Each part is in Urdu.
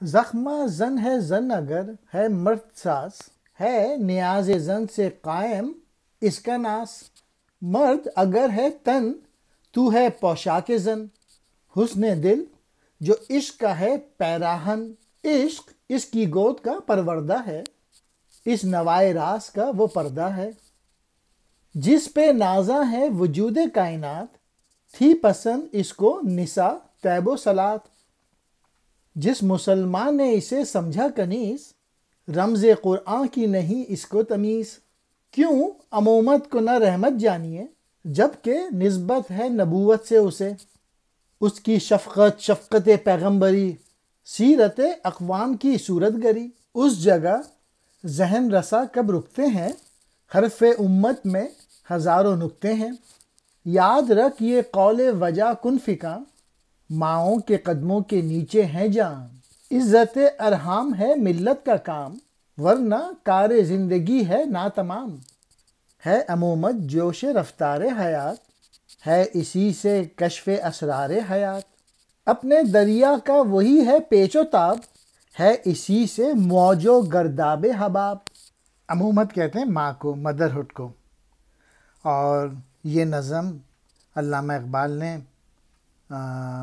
زخمہ زن ہے زن اگر ہے مرد ساز، ہے نیاز زن سے قائم اس کا ناس۔ مرد اگر ہے تن تو ہے پوشاک زن، حسن دل جو عشق کا ہے پیراہن۔ عشق اس کی گود کا پروردہ ہے، اس نوائے راز کا وہ پردہ ہے۔ جس پہ نازاں ہے وجود کائنات، تھی پسند اس کو نساء طیب و صلات۔ جس مسلمان نے اسے سمجھا کنیز، رمز قرآن کی نہیں اس کو تمیز۔ کیوں امومت کو نہ رحمت جانیے، جبکہ نسبت ہے نبوت سے اسے۔ اس کی شفقت پیغمبری، سیرت اقوام کی صورت گری۔ اس جگہ ذہن رسا کب رکتے ہیں، حرف امت میں ہزاروں نکتے ہیں۔ یاد رکھ یہ قول وجا کن فکاں، ماؤں کے قدموں کے نیچے ہیں جان۔ عزت ارحام ہے ملت کا کام، ورنہ کار زندگی ہے ناتمام۔ ہے امومت جوش رفتار حیات، ہے اسی سے کشف اسرار حیات۔ اپنے دریا کا وہی ہے پیچ و تاب، ہے اسی سے موج و گرداب حباب۔ امومت کہتے ہیں ماں کو، مدرہڈ کو۔ اور یہ نظم علامہ اقبال نے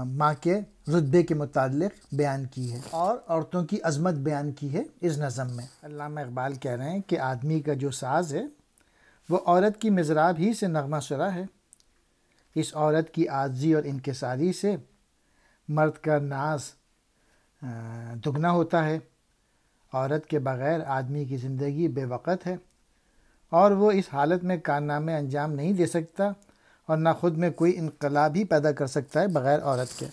ماں کے رتبے کے متعلق بیان کی ہے، اور عورتوں کی عظمت بیان کی ہے اس نظم میں۔ علامہ اقبال کہہ رہے ہیں کہ آدمی کا جو ساز ہے وہ عورت کی مضراب ہی سے نغمہ سرا ہے۔ اس عورت کی عاجزی اور انکساری سے مرد کا ناز دگنا ہوتا ہے۔ عورت کے بغیر آدمی کی زندگی بے وقت ہے، اور وہ اس حالت میں کارنامے انجام نہیں دے سکتا، اور نہ خود میں کوئی انقلاب ہی پیدا کر سکتا ہے بغیر عورت کے۔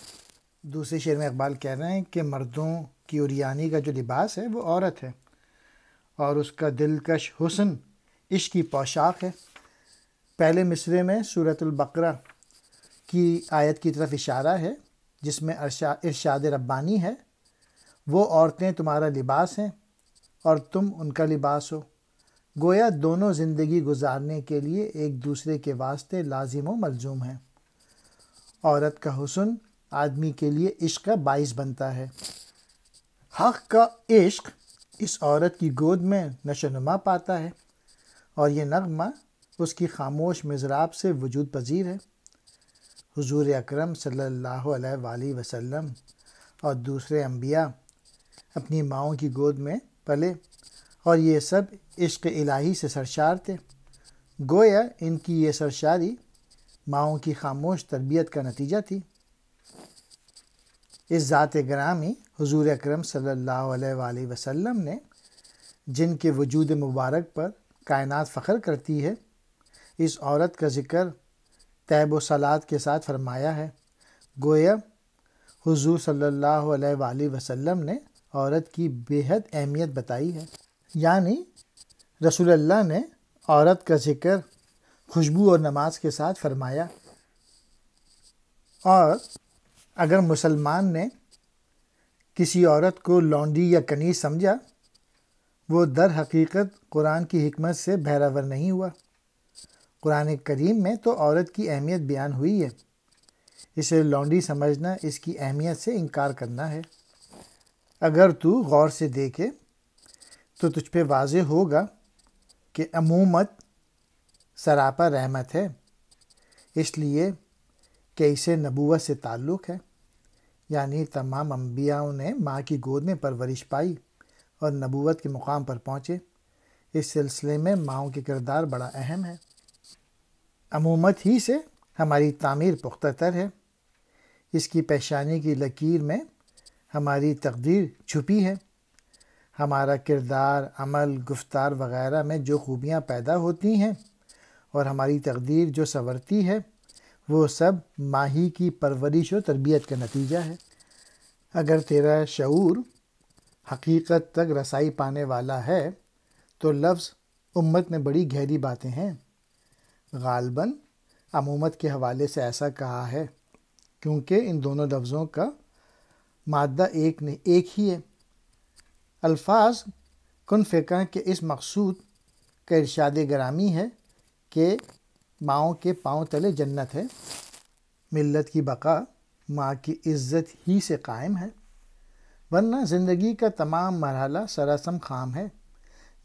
دوسرے شعر میں اقبال کہہ رہے ہیں کہ مردوں کی عریانی کا جو لباس ہے وہ عورت ہے، اور اس کا دلکش حسن عشق کی پوشاک ہے۔ پہلے مصرعے میں سورۃ البقرہ کی آیت کی طرف اشارہ ہے، جس میں ارشاد ربانی ہے، وہ عورتیں تمہارا لباس ہیں اور تم ان کا لباس ہو۔ گویا دونوں زندگی گزارنے کے لیے ایک دوسرے کے واسطے لازم و ملزوم ہیں۔ عورت کا حسن آدمی کے لیے عشق کا باعث بنتا ہے۔ حق کا عشق اس عورت کی گود میں نشو و نما پاتا ہے، اور یہ نغمہ اس کی خاموش مضراب سے وجود پذیر ہے۔ حضور اکرم صلی اللہ علیہ وآلہ وسلم اور دوسرے انبیاء اپنی ماؤں کی گود میں پلے، اور یہ سب عشق الہی سے سرشار تھے۔ گویا ان کی یہ سرشاری ماؤں کی خاموش تربیت کا نتیجہ تھی۔ اس ذات گرامی حضور اکرم صلی اللہ علیہ وآلہ وسلم نے، جن کے وجود مبارک پر کائنات فخر کرتی ہے، اس عورت کا ذکر طیب و صلات کے ساتھ فرمایا ہے۔ گویا حضور صلی اللہ علیہ وآلہ وسلم نے عورت کی بے حد اہمیت بتائی ہے، یعنی رسول اللہ نے عورت کا ذکر خوشبو اور نماز کے ساتھ فرمایا۔ اور اگر مسلمان نے کسی عورت کو لونڈی یا کنیز سمجھا، وہ در حقیقت قرآن کی حکمت سے بہرہ ور نہیں ہوا۔ قرآن کریم میں تو عورت کی اہمیت بیان ہوئی ہے، اسے لونڈی سمجھنا اس کی اہمیت سے انکار کرنا ہے۔ اگر تو غور سے دیکھے تو تجھ پہ واضح ہوگا کہ امومت سراپا رحمت ہے، اس لیے کہ اسے نبوت سے تعلق ہے، یعنی تمام انبیاء نے ماں کی گود میں پرورش پائی اور نبوت کے مقام پر پہنچے۔ اس سلسلے میں ماؤں کے کردار بڑا اہم ہے۔ امومت ہی سے ہماری تعمیر پختہ تر ہے، اس کی پیشانی کی لکیر میں ہماری تقدیر چھپی ہے۔ ہمارا کردار، عمل، گفتار وغیرہ میں جو خوبیاں پیدا ہوتی ہیں اور ہماری تقدیر جو سنورتی ہے، وہ سب ماں ہی کی پرورش و تربیت کا نتیجہ ہے۔ اگر تیرا شعور حقیقت تک رسائی پانے والا ہے تو لفظ امت میں بڑی گہری باتیں ہیں۔ غالباً امومت کے حوالے سے ایسا کہا ہے کیونکہ ان دونوں لفظوں کا مادہ ایک ہی ہے۔ الفاظ کن فکاں کے اس مقصود کا ارشاد گرامی ہے کہ ماؤں کے پاؤں تلے جنت ہے۔ ملت کی بقا ماں کی عزت ہی سے قائم ہے۔ ورنہ زندگی کا تمام مرحلہ سراسم خام ہے.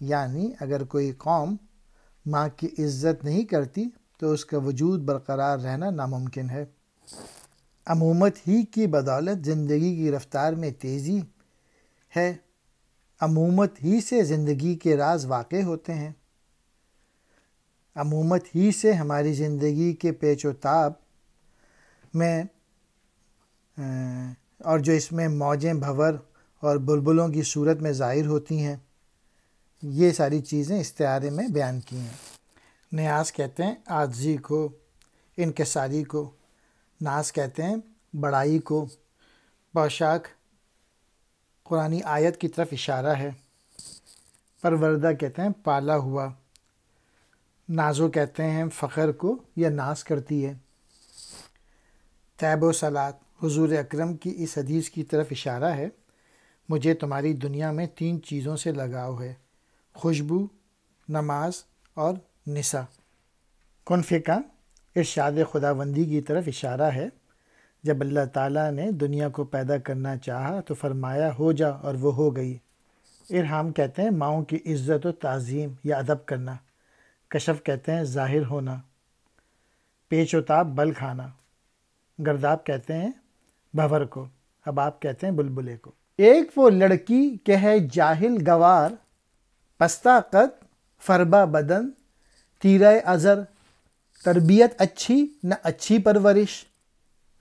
یعنی اگر کوئی قوم ماں کی عزت نہیں کرتی تو اس کا وجود برقرار رہنا ناممکن ہے. امومت ہی کی بدولت زندگی کی رفتار میں تیزی ہے. امومت ہی سے زندگی کے راز واقع ہوتے ہیں. امومت ہی سے ہماری زندگی کے پیچ و تاب میں اور جو اس میں موجیں بھنور اور بلبلوں کی صورت میں ظاہر ہوتی ہیں، یہ ساری چیزیں استعارے میں بیان کی ہیں. نیاز کہتے ہیں عاجزی کو، انکساری کو. ناز کہتے ہیں بڑائی کو. پوشاک قرآنی آیت کی طرف اشارہ ہے. پروردہ کہتے ہیں پالا ہوا. نازو کہتے ہیں فخر کو یا ناز کرتی ہے. طیب و صلات حضور اکرم کی اس حدیث کی طرف اشارہ ہے. مجھے تمہاری دنیا میں 3 چیزوں سے لگاؤ ہے: خوشبو، نماز اور نساء. کن فکا ارشاد خداوندی کی طرف اشارہ ہے. جب اللہ تعالیٰ نے دنیا کو پیدا کرنا چاہا تو فرمایا ہو جا، اور وہ ہو گئی. ارحام کہتے ہیں ماؤں کی عزت و تعظیم یا ادب کرنا. کشف کہتے ہیں ظاہر ہونا. پیچ و تاب بل کھانا. گرداب کہتے ہیں بھنور کو. اب آپ کہتے ہیں بلبلے کو. ایک وہ لڑکی کہ ہے جاہل گوار، پستہ قد فربا بدن تیرہ ازر. تربیت اچھی نہ اچھی پرورش،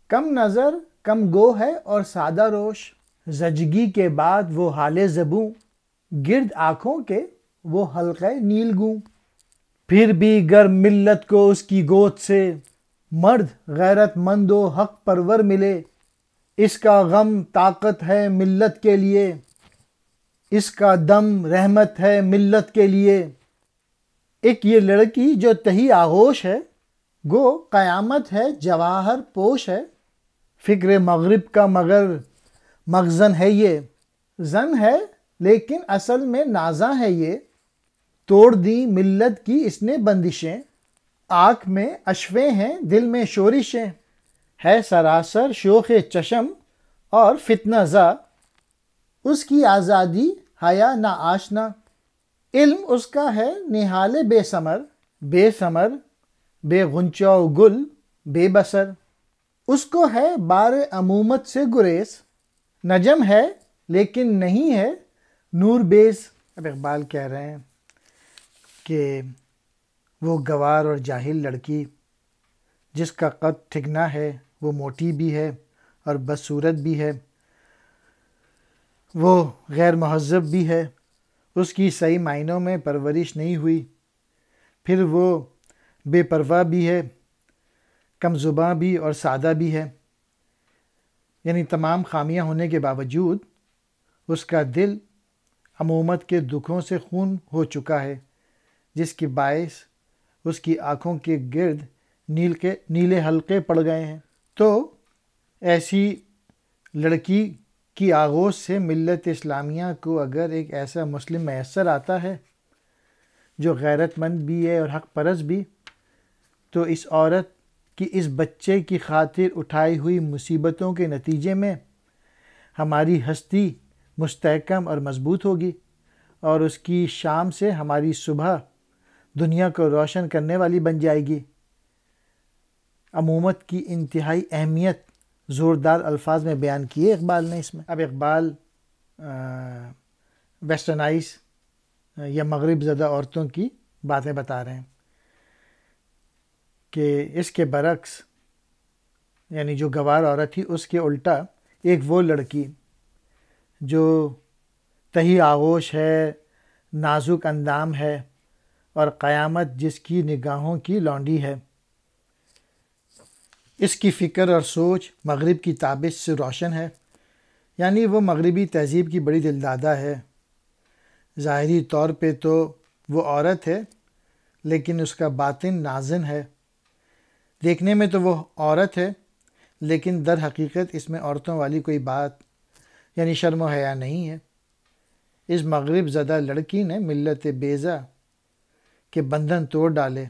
کم نظر کم گو ہے اور سادہ روش. زچگی کے بعد وہ حال زبوں، گرد آنکھوں کے وہ حلقہ نیل گوں. پھر بھی گر ملت کو اس کی گود سے، مرد غیرت مند و حق پرور ملے. اس کا غم طاقت ہے ملت کے لیے، اس کا دم رحمت ہے ملت کے لیے. ایک یہ لڑکی جو تہی آغوش ہے، گو قیامت ہے جواہر پوش ہے. فکر مغرب کا مگر مخزن ہے یہ، زن ہے لیکن اصل میں نازاں ہے یہ. توڑ دی ملت کی اس نے بندشیں، آنکھ میں اشوے ہیں دل میں شورشیں. ہے سراسر شوخ چشم اور فتنہ زا، اس کی آزادی حیا نہ آشنا. علم اس کا ہے نہال بے ثمر بے غنچہ و گل بے بسر. اس کو ہے بار امومت سے گریز، نجم ہے لیکن نہیں ہے نور بیز. اب اقبال کہہ رہے ہیں کہ وہ گوار اور جاہل لڑکی جس کا قد ٹھکنا ہے، وہ موٹی بھی ہے اور بدصورت بھی ہے، وہ غیر مہذب بھی ہے، اس کی صحیح معنوں میں پرورش نہیں ہوئی، پھر وہ بے پرواہ بھی ہے، کم زباں بھی اور سادہ بھی ہے. یعنی تمام خامیاں ہونے کے باوجود اس کا دل امومت کے دکھوں سے خون ہو چکا ہے، جس کی باعث اس کی آنکھوں کے گرد نیلے حلقے پڑ گئے ہیں. تو ایسی لڑکی کی آغوش سے ملت اسلامیہ کو اگر ایک ایسا مسلم میسر آتا ہے جو غیرت مند بھی ہے اور حق پرست بھی، تو اس عورت کی اس بچے کی خاطر اٹھائی ہوئی مصیبتوں کے نتیجے میں ہماری ہستی مستحکم اور مضبوط ہوگی، اور اس کی شام سے ہماری صبح دنیا کو روشن کرنے والی بن جائے گی. امومت کی انتہائی اہمیت زوردار الفاظ میں بیان کی ہے اقبال نے اس میں. اب اقبال ویسٹرنائز یا مغرب زدہ عورتوں کی باتیں بتا رہے ہیں کہ اس کے برعکس، یعنی جو گوار عورت تھی اس کے الٹا ایک وہ لڑکی جو تہی آغوش ہے، نازک اندام ہے اور قیامت جس کی نگاہوں کی لونڈی ہے. اس کی فکر اور سوچ مغرب کی تابش سے روشن ہے. یعنی وہ مغربی تہذیب کی بڑی دلدادہ ہے. ظاہری طور پہ تو وہ عورت ہے لیکن اس کا باطن نازن ہے. دیکھنے میں تو وہ عورت ہے لیکن در حقیقت اس میں عورتوں والی کوئی بات یعنی شرم و حیا نہیں ہے. اس مغرب زدہ لڑکی نے ملت بیضا کے بندھن توڑ ڈالے.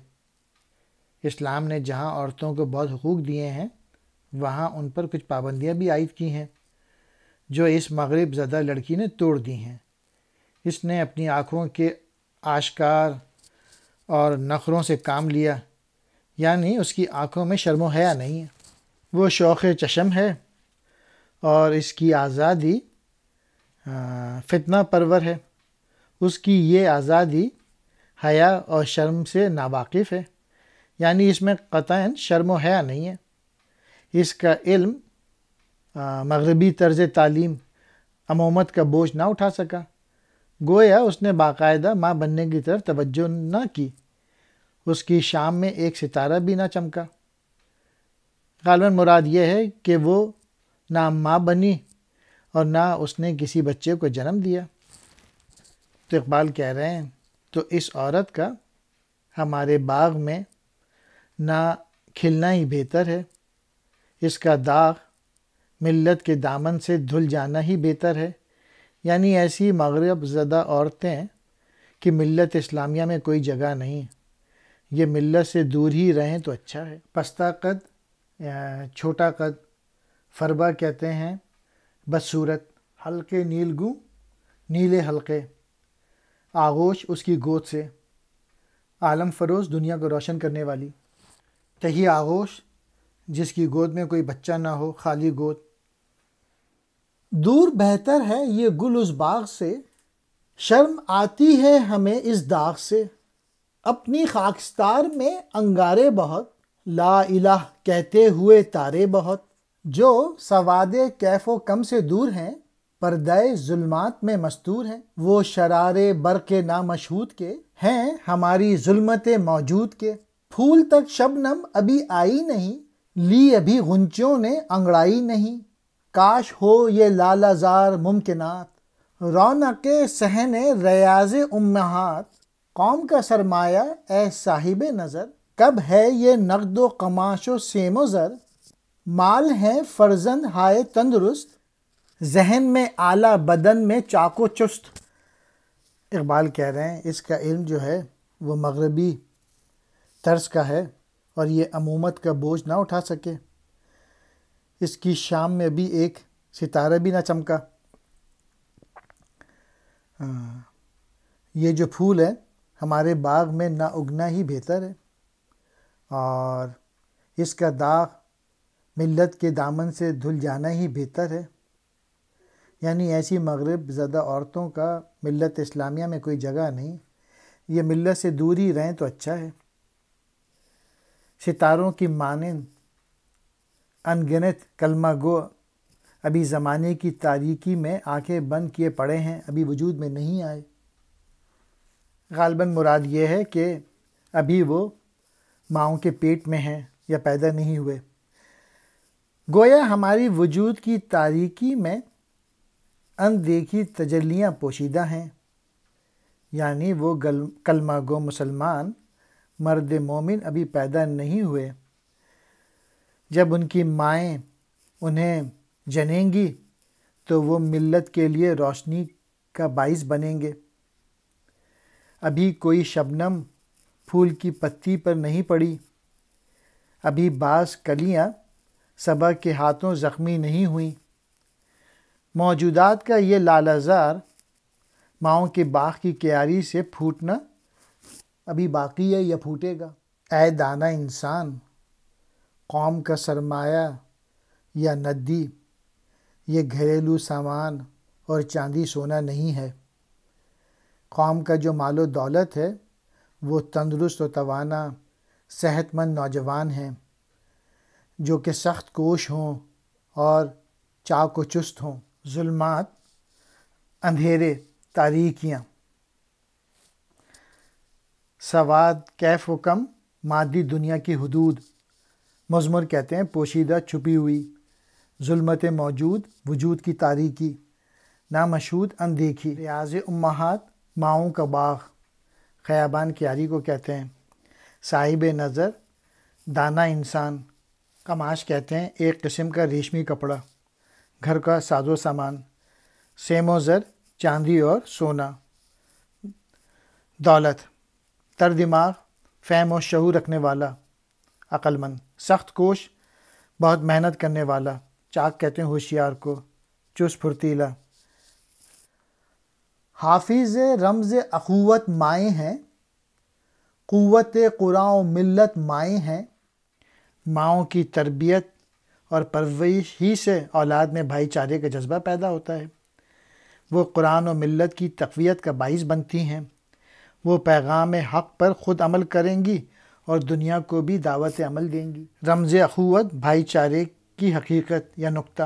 اسلام نے جہاں عورتوں کو بہت حقوق دیے ہیں وہاں ان پر کچھ پابندیاں بھی عائد کی ہیں. جو اس مغرب زدہ لڑکی نے توڑ دی ہیں۔ اس نے اپنی آنکھوں کے آشکار اور نخروں سے کام لیا، یعنی اس کی آنکھوں میں شرم و حیا نہیں ہے، وہ شوق چشم ہے، اور اس کی آزادی فتنہ پرور ہے۔ اس کی یہ آزادی حیا اور شرم سے ناواقف ہے، یعنی اس میں قطعاً شرم و حیا نہیں ہے۔ اس کا علم مغربی طرز تعلیم امومت کا بوجھ نہ اٹھا سکا، گویا اس نے باقاعدہ ماں بننے کی طرف توجہ نہ کی، اس کی شام میں ایک ستارہ بھی نہ چمکا۔ غالباً مراد یہ ہے کہ وہ نہ ماں بنی اور نہ اس نے کسی بچے کو جنم دیا۔ تو اقبال کہہ رہے ہیں تو اس عورت کا ہمارے باغ میں نہ کھلنا ہی بہتر ہے، اس کا داغ ملت کے دامن سے دھل جانا ہی بہتر ہے، یعنی ایسی مغرب زدہ عورتیں کہ ملت اسلامیہ میں کوئی جگہ نہیں، یہ ملت سے دور ہی رہیں تو اچھا ہے۔ پستہ قد، چھوٹا قد، فربہ کہتے ہیں بدصورت، حلقے نیلگوں، نیلے حلقے، آغوش اس کی گود سے، عالم فروز دنیا کو روشن کرنے والی، تہی آغوش جس کی گود میں کوئی بچہ نہ ہو، خالی گود۔ دور بہتر ہے یہ گل اس باغ سے، شرم آتی ہے ہمیں اس داغ سے، اپنی خاکستار میں انگارے بہت، لا الہ کہتے ہوئے تارے بہت، جو سواد کیف و کم سے دور ہیں، پردہ ظلمات میں مستور ہیں، وہ شرارے برق نامشہود کے ہیں ہماری ظلمت موجود کے، پھول تک شبنم ابھی آئی نہیں، لی ابھی غنچوں نے انگڑائی نہیں، کاش ہو یہ لالہ زار ممکنات، رونق صحن ریاض امہات، قوم کا سرمایہ اے صاحب نظر، کب ہے یہ نقد و قماش و سیم و زر، مال ہیں فرزند ہائے تندرست، ذہن میں اعلیٰ بدن میں چاق و چست۔ اقبال کہہ رہے ہیں اس کا علم جو ہے وہ مغربی طرز کا ہے اور یہ امومت کا بوجھ نہ اٹھا سکے، اس کی شام میں بھی ایک ستارہ بھی نہ چمکا۔ یہ جو پھول ہے ہمارے باغ میں نہ اگنا ہی بہتر ہے، اور اس کا داغ ملت کے دامن سے دھل جانا ہی بہتر ہے، یعنی ایسی مغرب زدہ عورتوں کا ملت اسلامیہ میں کوئی جگہ نہیں، یہ ملت سے دور ہی رہیں تو اچھا ہے۔ ستاروں کی مانند ان گنت کلمہ گو ابھی زمانے کی تاریکی میں آنکھیں بند کیے پڑے ہیں، ابھی وجود میں نہیں آئے۔ غالباً مراد یہ ہے کہ ابھی وہ ماؤں کے پیٹ میں ہیں یا پیدا نہیں ہوئے، گویا ہماری وجود کی تاریکی میں اندیکھی تجلیاں پوشیدہ ہیں، یعنی وہ کلمہ گو مسلمان مرد مومن ابھی پیدا نہیں ہوئے، جب ان کی مائیں انہیں جنیں گی تو وہ ملت کے لیے روشنی کا باعث بنیں گے۔ ابھی کوئی شبنم پھول کی پتی پر نہیں پڑی، ابھی بعض کلیاں صبا کے ہاتھوں زخمی نہیں ہوئیں، موجودات کا یہ لالہ زار ماؤں کے باغ کی کیاری سے پھوٹنا ابھی باقی ہے یا پھوٹے گا۔ اے دانا انسان، قوم کا سرمایہ یا ندی یہ گھریلو سامان اور چاندی سونا نہیں ہے، قوم کا جو مال و دولت ہے وہ تندرست و توانا صحت مند نوجوان ہیں جو کہ سخت کوش ہوں اور چاق و چست ہوں۔ ظلمات، اندھیرے، تاریکیاں، سواد کیف و کم مادی دنیا کی حدود، مضمر کہتے ہیں پوشیدہ چھپی ہوئی، ظلمت موجود وجود کی تاریکی، نامشہود اندیکھی، ریاض امہات ماؤں کا باغ، خیابان کیاری کو کہتے ہیں، صاحب نظر دانا انسان، قماش کہتے ہیں ایک قسم کا ریشمی کپڑا، گھر کا ساز و سامان، سیم و زر چاندی اور سونا، دولت، تر دماغ فہم و شعور رکھنے والا، عقل مند، سخت کوش بہت محنت کرنے والا، چاق کہتے ہیں ہوشیار کو، چست پھرتیلا۔ حافظ رمز اخوت مائیں ہیں، قوت قرآن و ملت مائیں ہیں۔ ماؤں کی تربیت اور پرورش ہی سے اولاد میں بھائی چارے کا جذبہ پیدا ہوتا ہے۔ وہ قرآن و ملت کی تقویت کا باعث بنتی ہیں۔ وہ پیغام حق پر خود عمل کریں گی اور دنیا کو بھی دعوت عمل دیں گی۔ رمز اخوت بھائی چارے کی حقیقت یا نقطہ۔